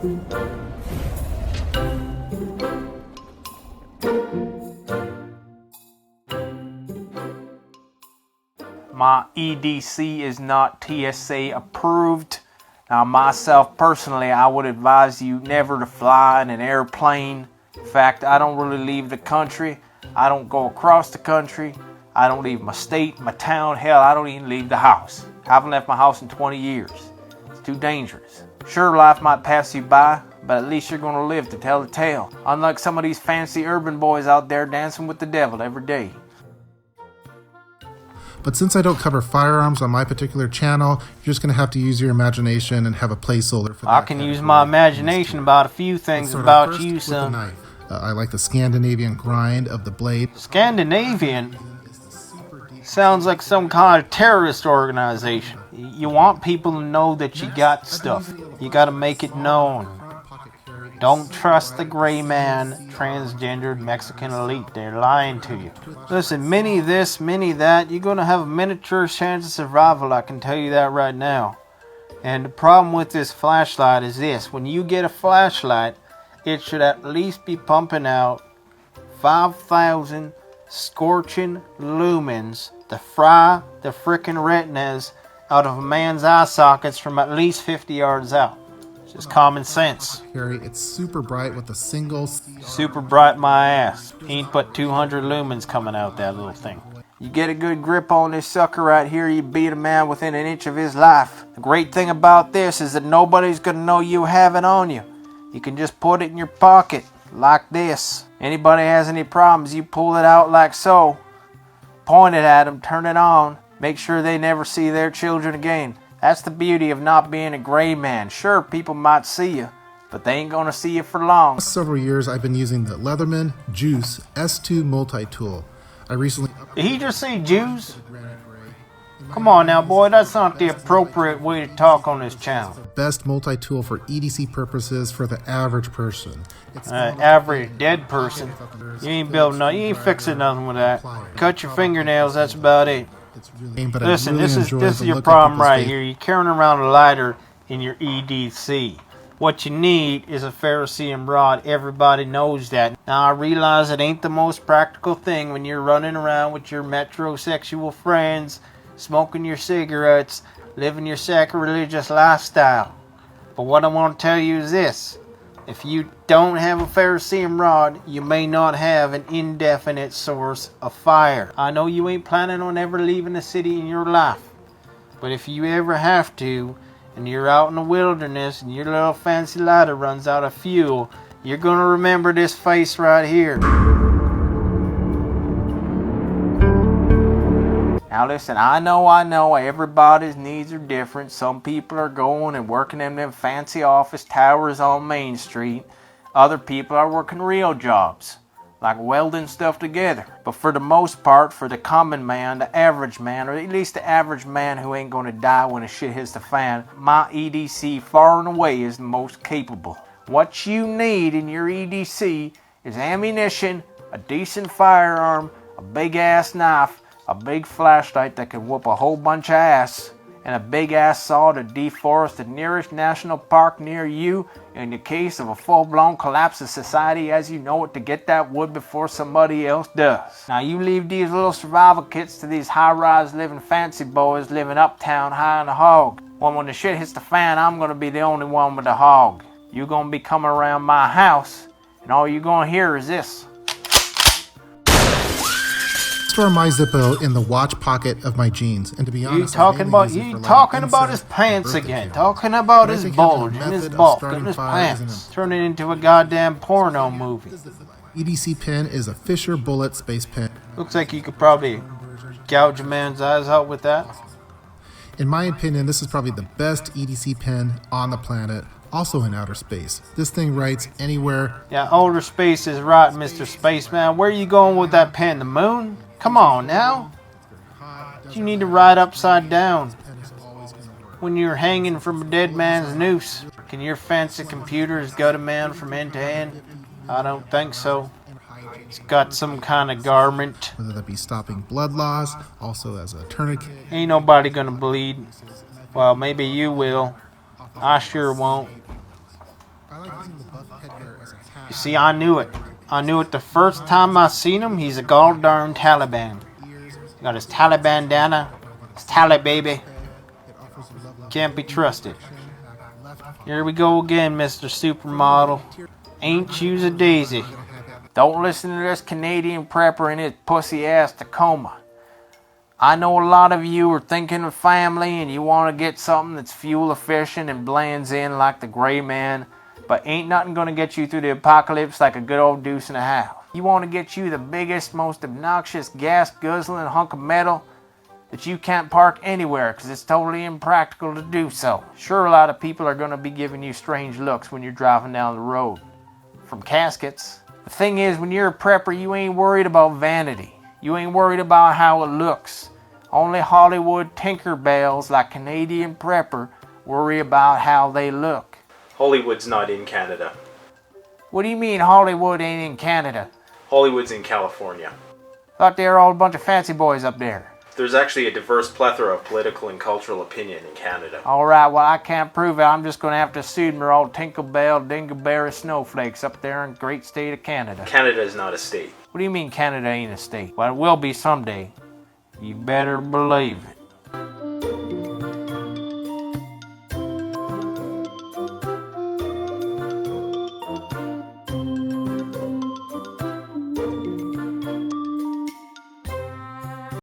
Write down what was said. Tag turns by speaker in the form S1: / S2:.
S1: My EDC is not TSA approved. Now myself personally, I would advise you never to fly in an airplane. In fact, I don't really leave the country. I don't go across the country. I don't leave my state, my town. Hell, I don't even leave the house. I haven't left my house in 20 years. It's too dangerous. Sure, life might pass you by, but at least you're going to live to tell the tale. Unlike some of these fancy urban boys out there dancing with the devil every day.
S2: But since I don't cover firearms on my particular channel, you're just going to have to use your imagination and have a placeholder for that.
S1: I can use my imagination about a few things about you, son.
S2: I like the Scandinavian grind of the blade.
S1: Scandinavian? Sounds like some kind of terrorist organization. You want people to know that you got stuff. You got to make it known. Don't trust the gray man, transgendered Mexican elite. They're lying to you. Listen, many this, many that. You're going to have a miniature chance of survival, I can tell you that right now. And the problem with this flashlight is this. When you get a flashlight, it should at least be pumping out 5,000 scorching lumens to fry the frickin' retinas out of a man's eye sockets from at least 50 yards out. Just common sense.
S2: It's super bright with a single...
S1: Super bright my ass. Ain't but 200 lumens coming out that little thing. You get a good grip on this sucker right here, you beat a man within an inch of his life. The great thing about this is that nobody's gonna know you have it on you. You can just put it in your pocket, like this. Anybody has any problems, you pull it out like so. Point it at them, turn it on. Make sure they never see their children again. That's the beauty of not being a gray man. Sure, people might see you, but they ain't gonna see you for long.
S2: For several years, I've been using the Leatherman Juice S2 multi-tool. I recently...
S1: Did he just say Jews? Come on now, boy, that's not the appropriate way to talk on this channel.
S2: Best multi-tool for EDC purposes for the average person.
S1: Average dead person. You ain't building nothing, you ain't fixing nothing with that. Cut your fingernails, that's about it. Listen, this is your problem right here. You're carrying around a lighter in your EDC. What you need is a ferrocerium rod. Everybody knows that. Now I realize it ain't the most practical thing when you're running around with your metrosexual friends, smoking your cigarettes, living your sacrilegious lifestyle. But what I want to tell you is this. If you don't have a ferrocerium rod, you may not have an indefinite source of fire. I know you ain't planning on ever leaving the city in your life. But if you ever have to, and you're out in the wilderness and your little fancy lighter runs out of fuel, you're going to remember this face right here. Now listen, I know, everybody's needs are different. Some people are going and working in them fancy office towers on Main Street. Other people are working real jobs, like welding stuff together. But for the most part, for the common man, the average man, or at least the average man who ain't gonna die when the shit hits the fan, my EDC far and away is the most capable. What you need in your EDC is ammunition, a decent firearm, a big ass knife, a big flashlight that can whoop a whole bunch of ass, and a big ass saw to deforest the nearest national park near you in the case of a full-blown collapse of society as you know it, to get that wood before somebody else does. Now you leave these little survival kits to these high-rise living fancy boys living uptown high on the hog. Well, when the shit hits the fan, I'm gonna be the only one with the hog. You're gonna be coming around my house, and all you're gonna hear is this.
S2: Store my Zippo in the watch pocket of my jeans, and to be honest,
S1: you talking about his pants again, talking about his bulge and his bulk and his pants, turning it into a goddamn porno movie.
S2: EDC pen is a Fisher Bullet space pen.
S1: Looks like you could probably gouge a man's eyes out with that.
S2: In my opinion, this is probably the best EDC pen on the planet, also in outer space. This thing writes anywhere.
S1: Yeah, outer space is right, Mr. Spaceman. Where are you going with that pen? The moon? Come on now. You need to ride upside down when you're hanging from a dead man's noose. Can your fancy computers gut a man from end to end? I don't think so. It's got some kind of garment.
S2: Whether that be stopping blood loss, also as a tourniquet.
S1: Ain't nobody gonna bleed. Well, maybe you will. I sure won't.
S2: I like using the buff headwear as a cap.
S1: You see, I knew it. I knew it the first time I seen him. He's a gall darn Taliban. He got his Taliban bandana, his Tali baby. Can't be trusted. Here we go again, Mr. Supermodel. Ain't you's a daisy. Don't listen to this Canadian prepper in his pussy ass Tacoma. I know a lot of you are thinking of family and you want to get something that's fuel efficient and blends in like the gray man, but ain't nothing going to get you through the apocalypse like a good old deuce and a half. You want to get you the biggest, most obnoxious, gas-guzzling hunk of metal that you can't park anywhere because it's totally impractical to do so. Sure, a lot of people are going to be giving you strange looks when you're driving down the road. From caskets. The thing is, when you're a prepper, you ain't worried about vanity. You ain't worried about how it looks. Only Hollywood Tinkerbells like Canadian prepper worry about how they look.
S3: Hollywood's not in Canada.
S1: What do you mean Hollywood ain't in Canada?
S3: Hollywood's in California.
S1: Thought they were all a bunch of fancy boys up there.
S3: There's actually a diverse plethora of political and cultural opinion in Canada.
S1: Alright, well I can't prove it. I'm just going to have to assume they're all Tinkerbell, Dingleberry snowflakes up there in the great state of Canada.
S3: Canada is not a state.
S1: What do you mean Canada ain't a state? Well, it will be someday. You better believe it.